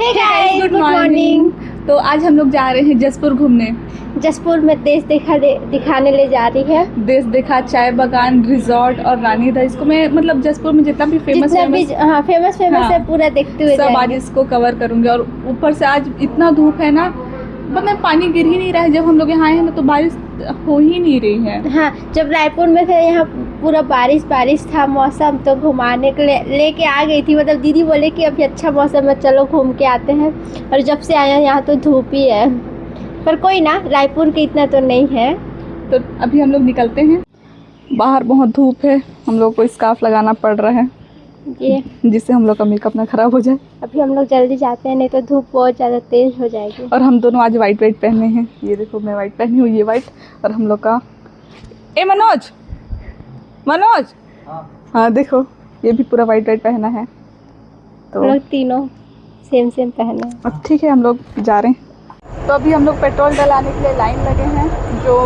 Hey guys, good morning. तो आज हम लोग जा रहे हैं जसपुर घूमने। जसपुर में देश दिखाने ले जा रही है। देश देखा, चाय बागान, रिजॉर्ट और रानी दा, इसको मैं मतलब जसपुर में जितना भी फेमस है पूरा देखते हुए सब आज इसको कवर करूंगी। और ऊपर से आज इतना धूप है ना, मतलब पानी गिर ही नहीं रहा है। जब हम लोग यहाँ आए हैं ना तो बारिश हो ही नहीं रही है। हाँ, जब रायपुर में थे यहाँ पूरा बारिश था मौसम, तो घुमाने के लिए लेके आ गई थी। मतलब दीदी बोले कि अभी अच्छा मौसम है, चलो घूम के आते हैं। और जब से आए हैं यहाँ तो धूप ही है, पर कोई ना, रायपुर के इतना तो नहीं है। तो अभी हम लोग निकलते हैं। बाहर बहुत धूप है, हम लोग को स्कार्फ लगाना पड़ रहा है जिससे हम लोग का मेकअप ना खराब हो जाए। अभी हम लोग जल्दी जाते हैं, नहीं तो धूप बहुत ज़्यादा तेज हो जाएगी। और हम दोनों आज वाइट पहने हैं। ये देखो, मैं वाइट पहनी हूँ, ये वाइट। और हम लोग का मनोज हाँ देखो, ये भी पूरा वाइट पहना है। तो हम लोग तीनों सेम पहने। अब ठीक है, हम लोग जा रहे हैं। तो अभी हम लोग पेट्रोल डलाने के लिए लाइन लगे हैं। जो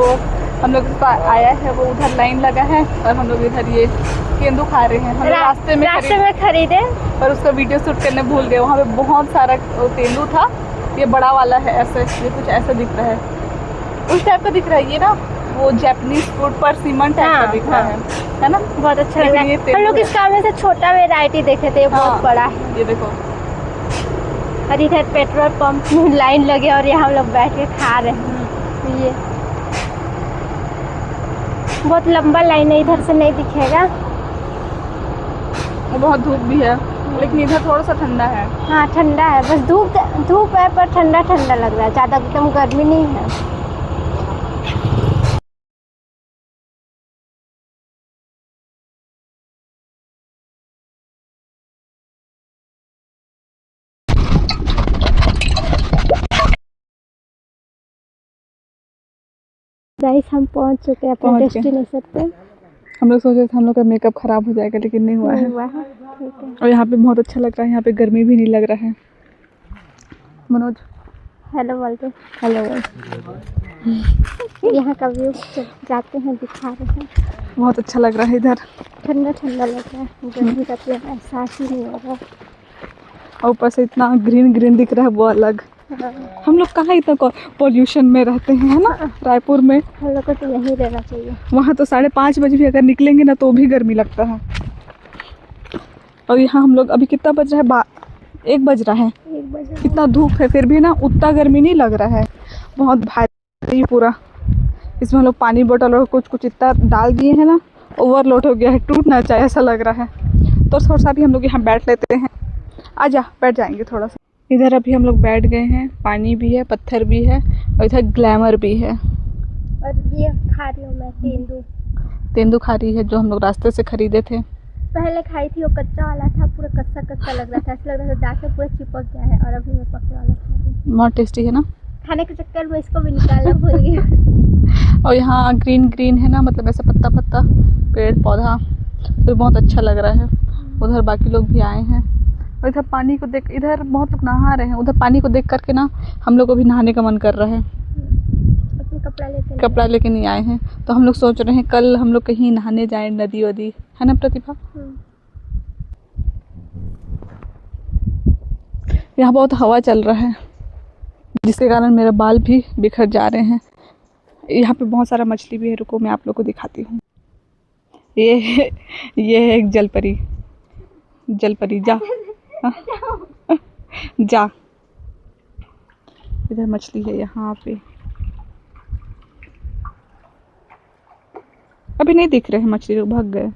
हम लोग का आया है वो उधर लाइन लगा है, और हम लोग इधर ये केंदू खा रहे हैं। हम रास्ते में खरीदे, पर उसका वीडियो शूट करने भूल गए। वहाँ पे बहुत सारा तेंदू था। ये बड़ा वाला है, ऐसे ये कुछ ऐसा दिख रहा है, उस टाइप का दिख रहा है। ये ना वो जापानीज फूड पर सीमेंट टाइप का दिख रहा है ना, बहुत अच्छा लग रहा है। हम लोग इसका में से छोटा वैरायटी देखे थे, बहुत बड़ा है। ये देखो, और इधर पेट्रोल पंप में लाइन लगे और यहाँ हम लोग बैठ के खा रहे हैं। ये बहुत लंबा लाइन है, इधर से नहीं दिखेगा। बहुत धूप भी है, लेकिन इधर थोड़ा सा ठंडा है। हाँ, ठंडा है, बस धूप है, पर ठंडा लग रहा है, ज़्यादा एकदम गर्मी नहीं है। गाइस, हम पहुंच चुके हैं अपने डेस्टिनेशन पे। हम लोग सोचे थे हम लोग का मेकअप खराब हो जाएगा, लेकिन नहीं हुआ है। और यहाँ पे बहुत अच्छा लग रहा है, यहाँ पे गर्मी भी नहीं लग रहा है। मनोज हेलो बोलते। हेलो। यहाँ का व्यू जाते हैं, दिखा रहे हैं। बहुत अच्छा लग रहा है इधर, ठंडा लग रहा है, गर्मी का तो एहसास ही नहीं हो रहा। और ऊपर से इतना ग्रीन दिख रहा है, वो अलग। हम लोग कहाँ इतना पॉल्यूशन में रहते हैं, है ना। रायपुर में हम लोग को तो यहीं रहना चाहिए। वहाँ तो 5:30 बजे भी अगर निकलेंगे ना तो भी गर्मी लगता है। और यहाँ हम लोग अभी कितना बज रहा है, 1 बज रहा है। कितना धूप है, फिर भी ना उतना गर्मी नहीं लग रहा है। बहुत भारी पूरा। इसमें हम लोग पानी बोतल और कुछ इतना डाल दिए हैं ना, ओवरलोड हो गया है, टूट ना चाहे ऐसा लग रहा है। तो थोड़ा सा भी हम लोग यहाँ बैठ लेते हैं। आजा, बैठ जाएंगे थोड़ा सा। इधर अभी हम लोग बैठ गए हैं, पानी भी है, पत्थर भी है, और इधर ग्लैमर भी है। और ये खा रही हूँ मैं तेंदू खा रही है, जो हम लोग रास्ते से खरीदे थे। पहले खाई थी, वो कच्चा वाला था, पूरा कच्चा लग रहा था, ऐसा लग रहा था दांत में पूरा चिपक गया है। और अभी मैं पके वाला खा रही हूँ। बहुत टेस्टी है ना। खाने के चक्कर में इसको भी निकालना भूल गई। और यहाँ ग्रीन है ना, मतलब ऐसा पत्ता पेड़ पौधा, तो बहुत अच्छा लग रहा है। उधर बाकी लोग भी आए हैं, और इधर पानी को देख, इधर बहुत लोग नहा रहे हैं। उधर पानी को देख करके ना हम लोग को भी नहाने का मन कर रहा है। कपड़ा लेके नहीं आए हैं, तो हम लोग सोच रहे हैं कल हम लोग कहीं नहाने जाएं, नदी वदी, है ना प्रतिभा। यहाँ बहुत हवा चल रहा है, जिसके कारण मेरे बाल भी बिखर जा रहे हैं। यहाँ पे बहुत सारा मछली भी है, रुको मैं आप लोग को दिखाती हूँ। ये है एक जलपरी जा जा। इधर मछली है यहाँ पे, अभी नहीं दिख रहे हैं मछली, लोग भाग गए।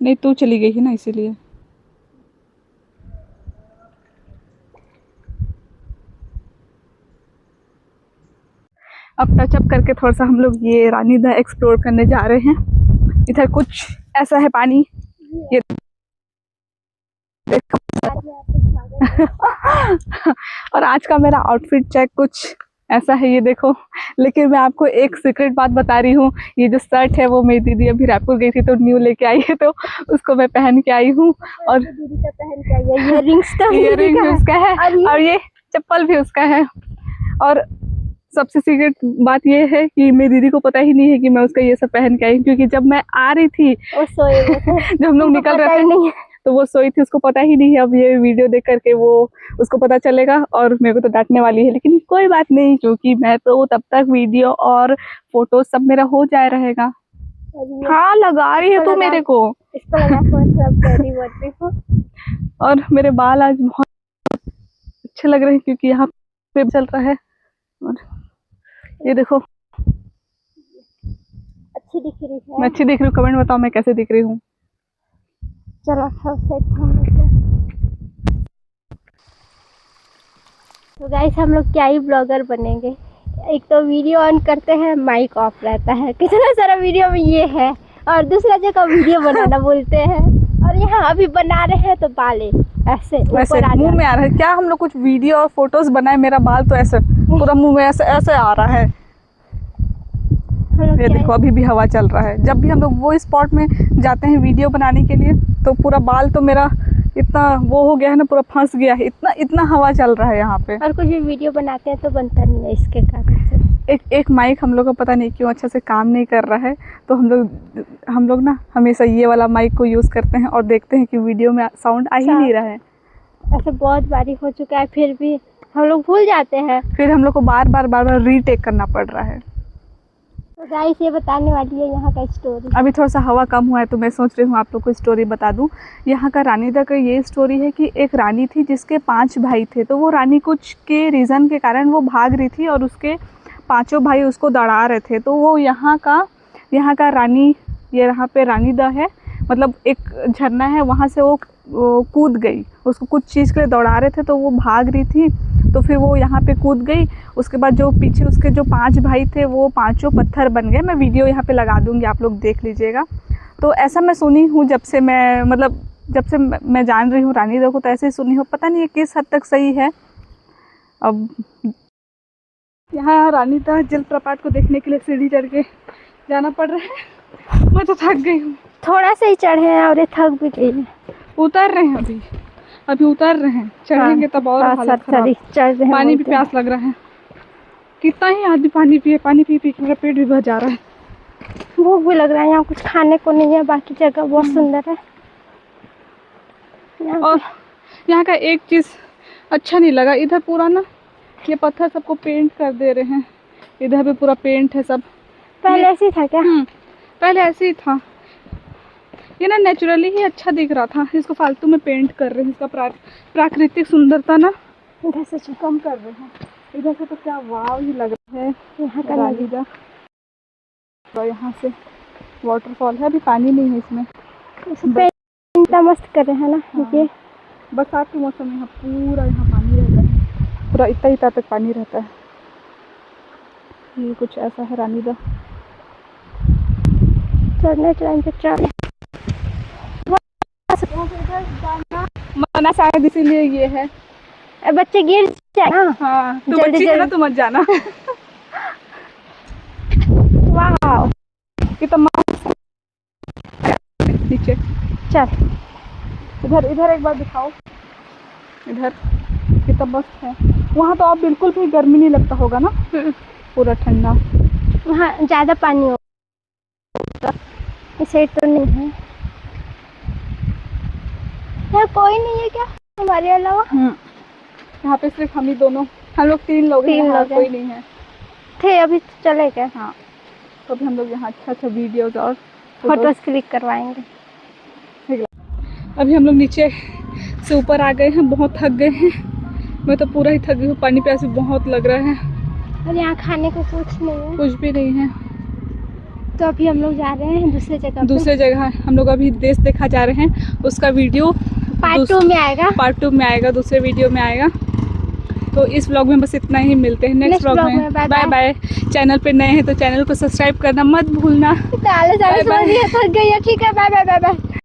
नहीं, तू चली गई है ना, इसीलिए। अब टचअप करके थोड़ा सा हम लोग ये रानी दा एक्सप्लोर करने जा रहे हैं। इधर कुछ ऐसा है पानी, ये और आज का मेरा आउटफिट चेक कुछ ऐसा है, ये देखो। लेकिन मैं आपको एक सीक्रेट बात बता रही हूँ, ये जो शर्ट है वो मेरी दीदी अभी रायपुर गई थी तो न्यू लेके आई है, तो उसको मैं पहन के आई हूँ। और दीदी का पहन के आई है, इयररिंग भी उसका है, और ये चप्पल भी उसका है। और सबसे सीक्रेट बात ये है कि मेरी दीदी को पता ही नहीं है कि मैं उसका ये सब पहन के आई, क्योंकि जब मैं आ रही थी जब हम लोग निकल रहे थे तो वो सोई थी, उसको पता ही नहीं है अब ये वीडियो देख करके वो उसको पता चलेगा और मेरे को तो डांटने वाली है, लेकिन कोई बात नहीं क्योंकि मैं तो तब तक वीडियो और फोटो सब मेरा हो जाए रहेगा। हाँ लगा रही है तू मेरे को, इसको लगा सब तेरी बोलती हूँ। और मेरे बाल आज बहुत अच्छे लग रहे हैं क्योंकि यहाँ पे चल रहा है। और ये देखो अच्छी दिख रही है। मैं अच्छी दिख रही हूँ, कमेंट बताओ मैं कैसे दिख रही हूँ। चलो सब तो गाइस हम लोग क्या ही ब्लॉगर बनेंगे। एक तो वीडियो ऑन करते हैं माइक ऑफ रहता है, कितना सारा वीडियो में ये है, और दूसरा जगह वीडियो बनाना बोलते हैं, और यहाँ अभी बना रहे हैं तो बाले ऐसे ऊपर आ मुंह में आ रहा है। क्या हम लोग कुछ वीडियो और फोटोज बनाए, मेरा बाल तो ऐसे पूरा मुंह में ऐसे ऐसे आ रहा है। ये देखो अभी भी हवा चल रहा है। जब भी हम लोग वो स्पॉट में जाते हैं वीडियो बनाने के लिए तो पूरा बाल तो मेरा इतना वो हो गया है ना, पूरा फंस गया है, इतना इतना हवा चल रहा है यहाँ पे। और कुछ भी वीडियो बनाते हैं तो बनता नहीं है इसके कारण से। एक माइक हम लोग को पता नहीं क्यों अच्छा से काम नहीं कर रहा है, तो हम लोग ना हमेशा ये वाला माइक को यूज़ करते हैं और देखते हैं कि वीडियो में साउंड आ ही नहीं रहा है। ऐसे बहुत बारी हो चुका है, फिर भी हम लोग भूल जाते हैं, फिर हम लोग को बार बार रीटेक करना पड़ रहा है। तो गाइस ये बताने वाली है यहाँ का स्टोरी। अभी थोड़ा सा हवा कम हुआ है तो मैं सोच रही हूँ आप लोग को स्टोरी बता दूँ। यहाँ का रानीदा का ये स्टोरी है कि एक रानी थी जिसके 5 भाई थे, तो वो रानी कुछ के रीज़न के कारण वो भाग रही थी और उसके 5 भाई उसको दौड़ा रहे थे। तो वो यहाँ का रानी, ये यहाँ पे रानीदा है, मतलब एक झरना है, वहाँ से वो कूद गई, उसको कुछ चीज़ के लिए दौड़ा रहे थे तो वो भाग रही थी, तो फिर वो यहाँ पे कूद गई। उसके बाद जो पीछे उसके जो 5 भाई थे वो 5 पत्थर बन गए। मैं वीडियो यहाँ पे लगा दूँगी, आप लोग देख लीजिएगा। तो ऐसा मैं सुनी हूँ जब से मैं जान रही हूँ रानीदा को, तो ऐसे ही सुनी हूँ, पता नहीं किस हद तक सही है। अब यहाँ रानीदा जलप्रपात को देखने के लिए सीढ़ी चढ़ के जाना पड़ रहा है। मैं तो थक गई हूँ, थोड़ा सा ही चढ़े हैं और ये थक भी गई है। उतर रहे हैं अभी उतर रहे हैं, चढ़ेंगे तब और हालत खराब। पानी भी प्यास लग रहा है, कितना ही आदमी पानी पिए, पानी पी पी के मेरा पेट भी भर जा रहा है, भूख भी लग रहा है। यहाँ कुछ खाने को नहीं है, बाकी जगह बहुत सुंदर है। और यहाँ का एक चीज़ अच्छा नहीं लगा, इधर पूरा ना ये पत्थर सबको पेंट कर दे रहे हैं, इधर भी पूरा पेंट है सब। पहले ऐसे ही था क्या? पहले ऐसे ही था, ये ना नेचुरली ही अच्छा दिख रहा था, इसको फालतू में पेंट कर रहे हैं। इसका प्राकृतिक सुंदरता ना इधर से कम कर रहे हैं। इधर से तो क्या वाव ही लग रहा है यहाँ का रानीदा। तो यहाँ से वाटरफॉल है, अभी पानी नहीं है इसमें, इतना मस्त कर रहे हैं ना। ये बरसात के मौसम में यहाँ पूरा यहाँ पानी रहता है, पूरा इतना तक पानी रहता है। ये कुछ ऐसा है रानीदा। चढ़ने टाइम पे चढ़ मना शायद इसीलिए ये है, बच्चे गिर जाए ना। हाँ तो बच्ची है ना, तो मत जाना। वाह कितना नीचे। चल इधर एक बार दिखाओ, इधर कितना मस्त है। वहाँ तो आप बिल्कुल भी गर्मी नहीं लगता होगा ना, पूरा ठंडा। वहाँ ज़्यादा पानी होगा, इस साइड तो नहीं है। यहाँ कोई नहीं है क्या हमारे अलावा? यहाँ पे सिर्फ हम ही दोनों, हम लोग 3 लोग हैं, कोई नहीं है। थे अभी चले गए। हाँ तो अभी हम लोग यहाँ अच्छा वीडियोज और फोटोज क्लिक करवाएंगे। अभी हम लोग नीचे से ऊपर आ गए हैं, बहुत थक गए हैं, मैं तो पूरा ही थक गई हूँ, पानी प्यास भी बहुत लग रहा है। और यहाँ खाने को कुछ नहीं है, कुछ भी नहीं है। तो अभी हम लोग जा रहे हैं दूसरे जगह हम लोग अभी देश देखा जा रहे हैं, उसका वीडियो पार्ट 2 में आएगा, दूसरे वीडियो में आएगा। तो इस व्लॉग में बस इतना ही, मिलते हैं नेक्स्ट व्लॉग में। Bye bye. चैनल पे नए हैं तो चैनल को सब्सक्राइब करना मत भूलना। थक गई है, ठीक है, बाय बाय बाय बाय।